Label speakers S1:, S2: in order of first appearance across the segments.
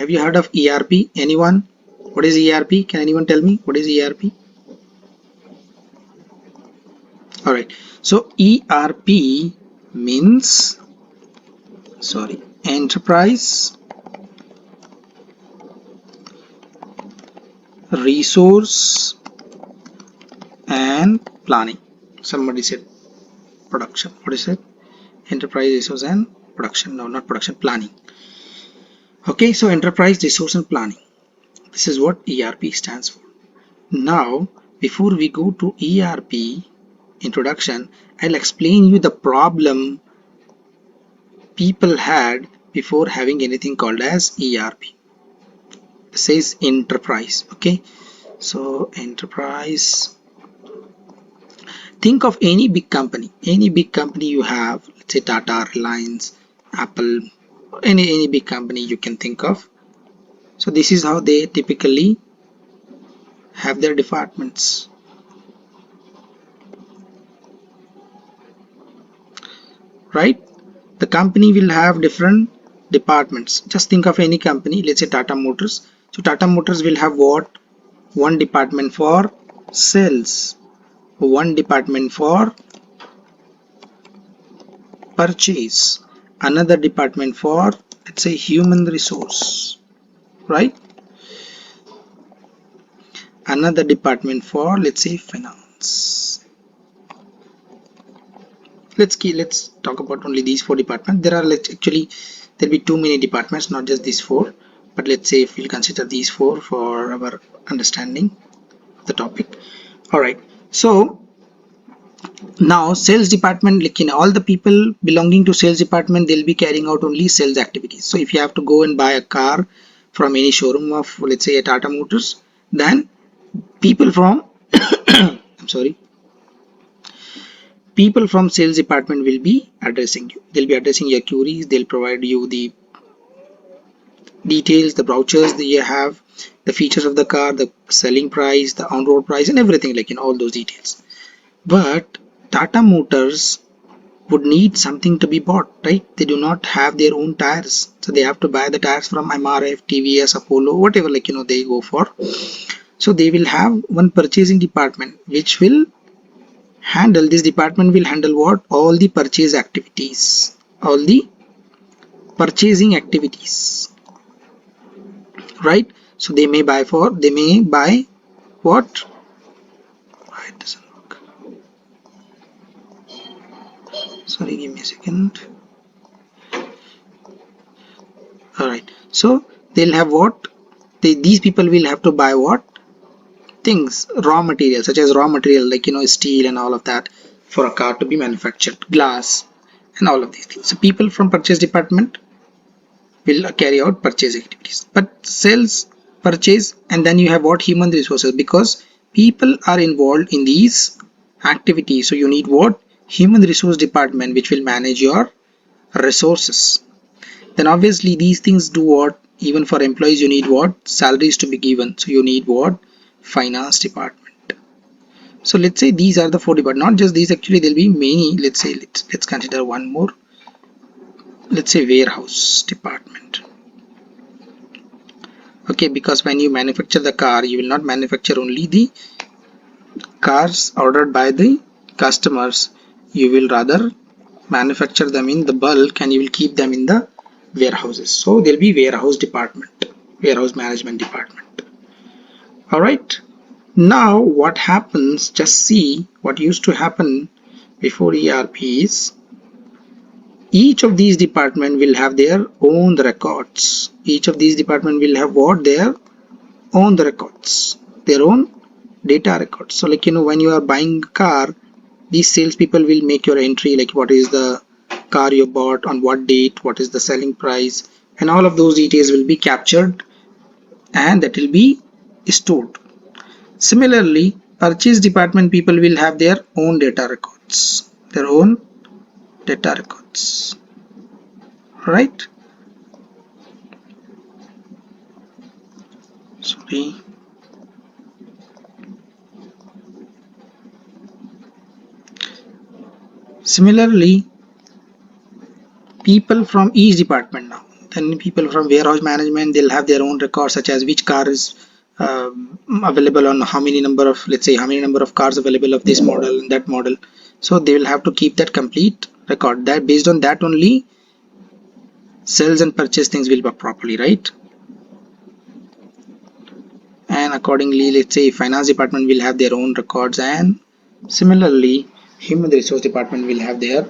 S1: Have you heard of ERP? Anyone? What is ERP? Can anyone tell me what is ERP? Alright, so ERP means, sorry, enterprise resource and planning. Somebody said production. What is it? Enterprise resource and production. No, not production, planning. Okay, so enterprise resource and planning. This is what ERP stands for. Now, before we go to ERP introduction, I'll explain you the problem people had before having anything called as ERP. It says enterprise. Okay, so enterprise. Think of any big company. Any big company you have, let's say Tata, Reliance, Apple, any big company you can think of. So this is how they typically have their departments. Right? The company will have different departments. Just think of any company, let's say Tata Motors. So Tata Motors will have what? One department for sales, one department for purchase, another department for, let's say, human resource, right? Another department for, let's say, finance. Let's talk about only these four departments. There are, actually there'll be too many departments, not just these four, but let's say if we'll consider these four for our understanding of the topic. All right, so now sales department, like in all the people belonging to sales department, they'll be carrying out only sales activities. So if you have to go and buy a car from any showroom of, let's say, a Tata Motors, then people from I'm sorry, people from sales department will be addressing you. They'll be addressing your queries. They'll provide you the details, the brochures that you have, the features of the car, the selling price, the on-road price, and everything, like in all those details. But Tata Motors would need something to be bought, right? They do not have their own tires, so they have to buy the tires from MRF, TVS, Apollo, whatever, like they go for. So they will have one purchasing department which will handle, this department will handle what? All the purchase activities, all the purchasing activities, right? So they may buy what? Why it doesn't work? Sorry, give me a second. All right, so they'll have what? These people will have to buy what? Things, raw material, such as raw material like steel and all of that for a car to be manufactured, glass and all of these things. So people from purchase department will carry out purchase activities, but sales, purchase, and then you have what? Human resources, because people are involved in these activities. So you need what? Human resource department, which will manage your resources. Then obviously these things do what? Even for employees you need what? Salaries to be given. So you need what? Finance department. So let's say these are the four departments. Not just these, actually there'll be many. Let's say let's consider one more. Let's say warehouse department. Okay, because when you manufacture the car, you will not manufacture only the cars ordered by the customers. You will rather manufacture them in the bulk and you will keep them in the warehouses. So there'll be warehouse department, warehouse management department. All right, now what happens? Just see what used to happen before ERP is, each of these department will have their own records. Each of these department will have what? Their own records, their own data records. So like when you are buying a car, these salespeople will make your entry, like what is the car you bought, on what date, what is the selling price, and all of those details will be captured and that will be stored. Similarly, purchase department people will have their own data records, their own data records, right? Sorry. Similarly, people from each department, now Then people from warehouse management, they'll have their own records such as which car is available on how many number of, let's say how many number of cars available of this model and that model. So they will have to keep that complete record. That based on that only sales and purchase things will work properly, right? And accordingly, let's say finance department will have their own records, and similarly human resource department will have their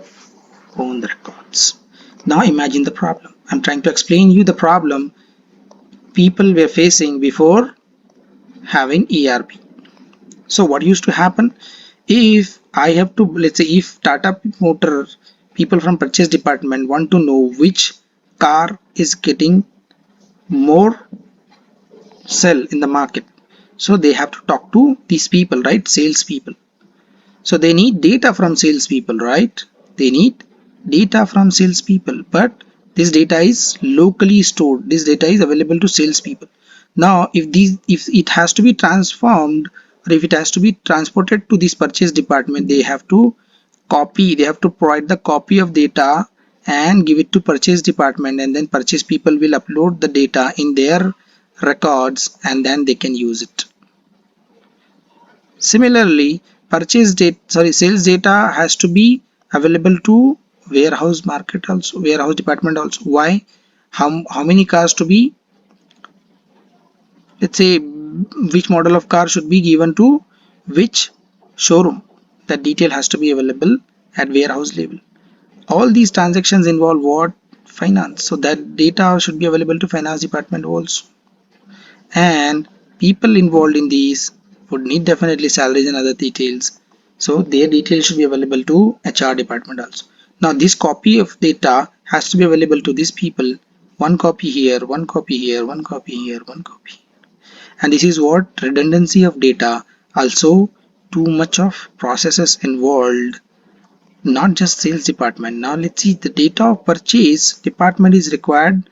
S1: own records. Now imagine the problem. I'm trying to explain you the problem people were facing before having ERP. So what used to happen, if I have to, let's say if Tata Motor people from purchase department want to know which car is getting more sell in the market, so they have to talk to these people, right? Sales people. So they need data from salespeople, right? They need data from salespeople, but this data is locally stored. This data is available to salespeople. Now, if it has to be transformed, or if it has to be transported to this purchase department, they have to copy. They have to provide the copy of data and give it to purchase department, and then purchase people will upload the data in their records, and then they can use it. Similarly, sales data has to be available to warehouse market also, warehouse department also. Why? How many cars to be, let's say which model of car should be given to which showroom. That detail has to be available at warehouse level. All these transactions involve what? Finance. So that data should be available to finance department also. And people involved in these would need definitely salaries and other details, so their details should be available to HR department also. Now this copy of data has to be available to these people, one copy here, one copy here, one copy here, one copy here. And this is what redundancy of data, also too much of processes involved, not just sales department. Now let's see, the data of purchase department is required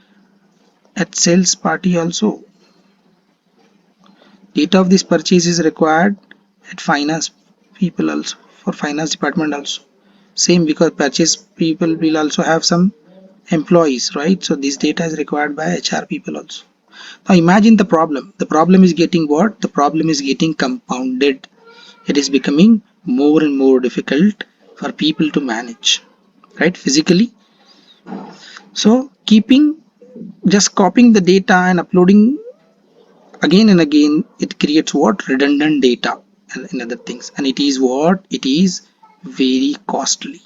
S1: at sales party also. Data of this purchase is required at finance people also, for finance department also. Same, because purchase people will also have some employees, right? So this data is required by HR people also. Now imagine the problem. The problem is getting what? The problem is getting compounded. It is becoming more and more difficult for people to manage, right? Physically. So just copying the data and uploading again and again, it creates what? Redundant data and other things, and it is what? It is very costly.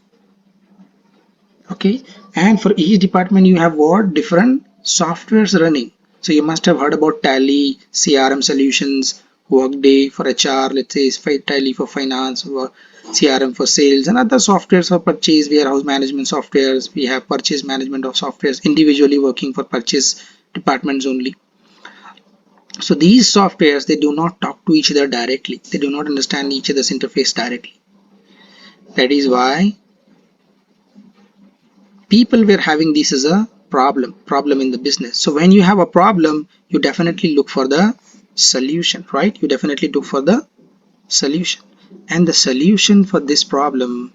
S1: Okay, and for each department you have what? Different softwares running. So you must have heard about Tally, CRM solutions, Workday for HR, let's say is Tally for finance, or CRM for sales, and other softwares for purchase, warehouse management softwares. We have purchase management of softwares individually working for purchase departments only. So these softwares, they do not talk to each other directly. They do not understand each other's interface directly. That is why people were having this as a problem in the business. So when you have a problem, you definitely look for the solution, right? You definitely look for the solution. And the solution for this problem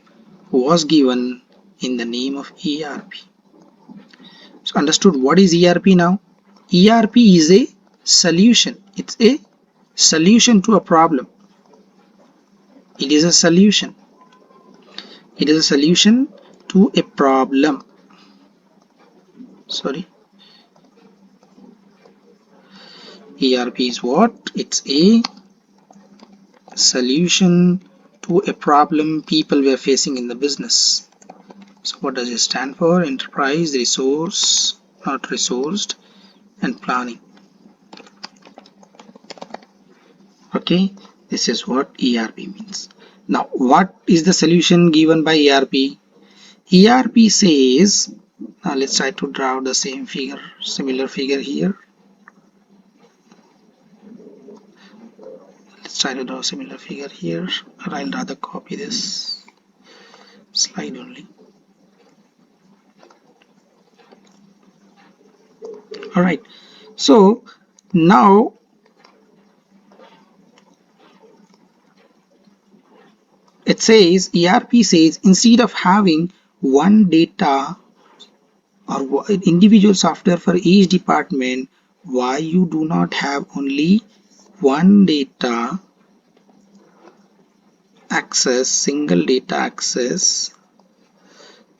S1: was given in the name of ERP. So understood what is ERP now? ERP is a solution. It's a solution to a problem. It is a solution. It is a solution to a problem. Sorry. ERP is what? It's a solution to a problem people were facing in the business. So what does it stand for? Enterprise, resource, not resourced, and planning. Okay, this is what ERP means. Now, what is the solution given by ERP? ERP says, now let's try to draw the same figure, similar figure here. Let's try to draw a similar figure here, or I'll rather copy this slide only. Alright, so now it says, ERP says, instead of having one data or individual software for each department, why you do not have only one data access, single data access.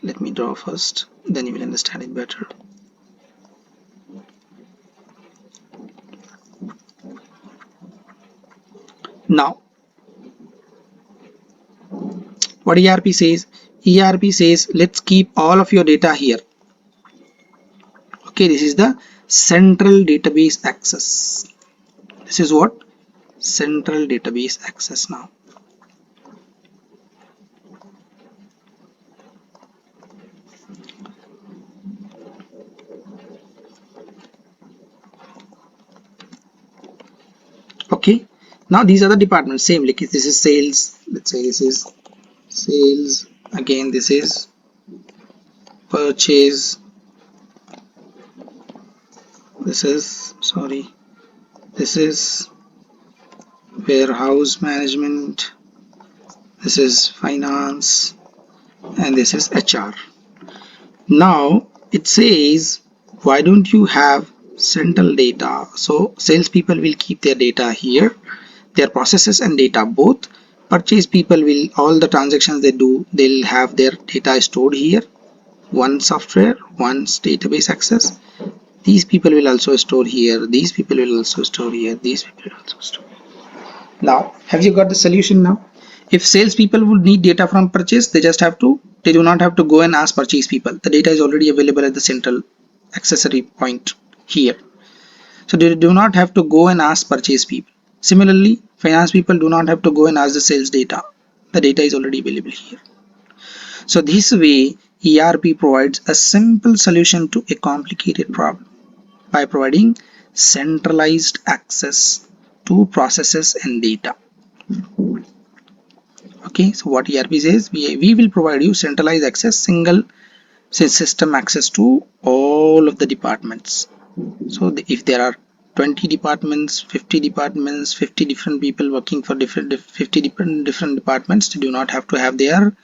S1: Let me draw first, then you will understand it better. Now what ERP says? ERP says let's keep all of your data here. Okay, this is the central database access. This is what? Central database access. Now okay, now these are the departments, same like this is sales, let's say this is sales, again this is purchase, this is sorry, this is warehouse management, this is finance, and this is HR. Now it says why don't you have central data? So salespeople will keep their data here, their processes and data both. Purchase people will, all the transactions they do, they'll have their data stored here, one software, one database access. These people will also store here, these people will also store here, these people will also store here. Now have you got the solution? Now if salespeople would need data from purchase, they just have to, they do not have to go and ask purchase people. The data is already available at the central accessory point here. So they do not have to go and ask purchase people. Similarly, finance people do not have to go and ask the sales data. The data is already available here. So this way, ERP provides a simple solution to a complicated problem by providing centralized access to processes and data. Okay, so what ERP says, we will provide you centralized access, single system access to all of the departments. So if there are 20 departments, 50 departments, 50 different people working for 50 different departments, they do not have to have their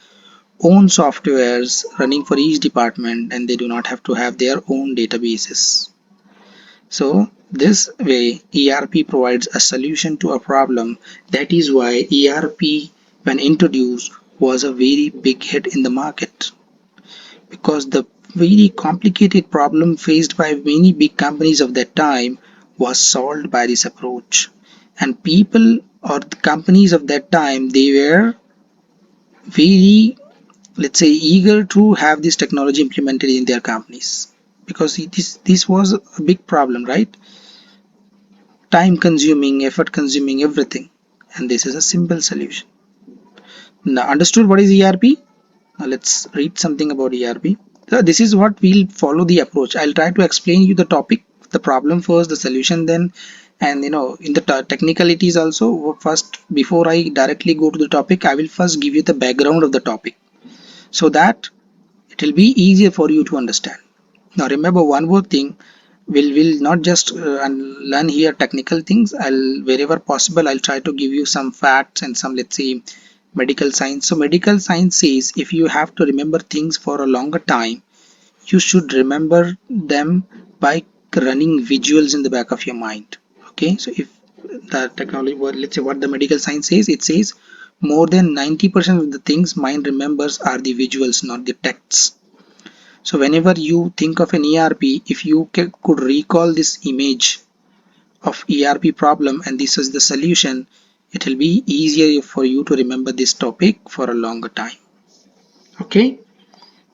S1: own softwares running for each department, and they do not have to have their own databases. So this way ERP provides a solution to a problem. That is why ERP, when introduced, was a very big hit in the market, because the very complicated problem faced by many big companies of that time was solved by this approach. And people or the companies of that time, they were very, let's say, eager to have this technology implemented in their companies, because this was a big problem, right? Time consuming, effort consuming, everything. And this is a simple solution. Now understood what is ERP? Now let's read something about ERP. So this is what we'll follow the approach. I'll try to explain you the topic, the problem first, the solution then, and in the technicalities also. First, before I directly go to the topic, I will first give you the background of the topic, so that it will be easier for you to understand. Now remember one more thing, we'll not just learn here technical things. I'll, wherever possible, I'll try to give you some facts and some, let's say, medical science. So medical science says if you have to remember things for a longer time, you should remember them by running visuals in the back of your mind. Okay, so if the technology, let's say what the medical science says, it says more than 90% of the things mind remembers are the visuals, not the texts. So whenever you think of an ERP, if you could recall this image of ERP problem and this is the solution, it will be easier for you to remember this topic for a longer time. Okay,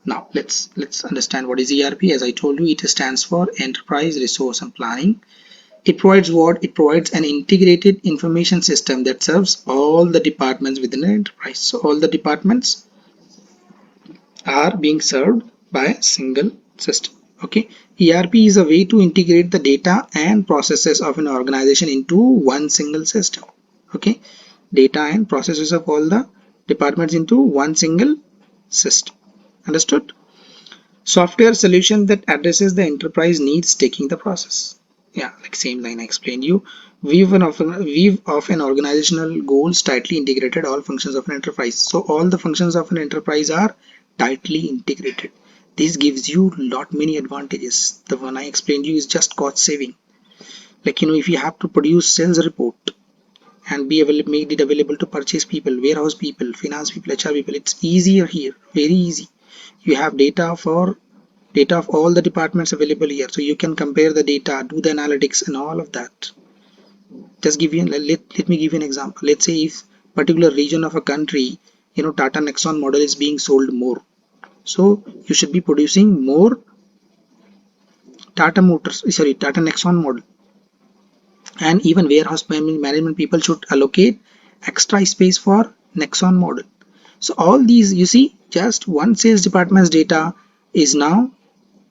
S1: now let's understand what is ERP. As I told you, it stands for Enterprise Resource and Planning. It provides what? It provides an integrated information system that serves all the departments within an enterprise. So all the departments are being served by a single system. Okay, ERP is a way to integrate the data and processes of an organization into one single system. Okay, data and processes of all the departments into one single system. Understood? Software solution that addresses the enterprise needs taking the process. Yeah, like same line I explained you. Weave of an organizational goals tightly integrated all functions of an enterprise. So all the functions of an enterprise are tightly integrated. This gives you lot many advantages. The one I explained you is just cost saving. Like, if you have to produce sales report and be available, made it available to purchase people, warehouse people, finance people, HR people, it's easier here, very easy. You have data of all the departments available here, so you can compare the data, do the analytics and all of that. Just give you let me give you an example. Let's say if particular region of a country, Tata Nexon model is being sold more, so you should be producing more Tata Nexon model. And even warehouse management people should allocate extra space for Nexon model. So all these, you see, just one sales department's data is now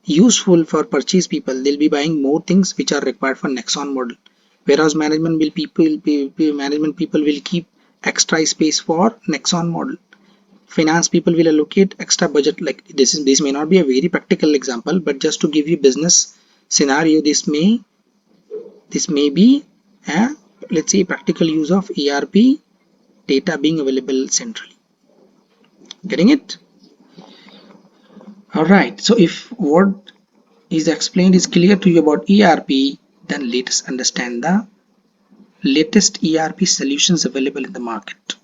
S1: useful for purchase people. They'll be buying more things which are required for Nexon model. Whereas management people will keep extra space for Nexon model. Finance people will allocate extra budget. Like this may not be a very practical example, but just to give you business scenario, this may be a, let's say, practical use of ERP data being available centrally. Getting it? All right. So if what is explained is clear to you about ERP, then let us understand the latest ERP solutions available in the market.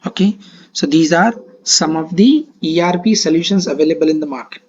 S1: Okay. So these are some of the ERP solutions available in the market.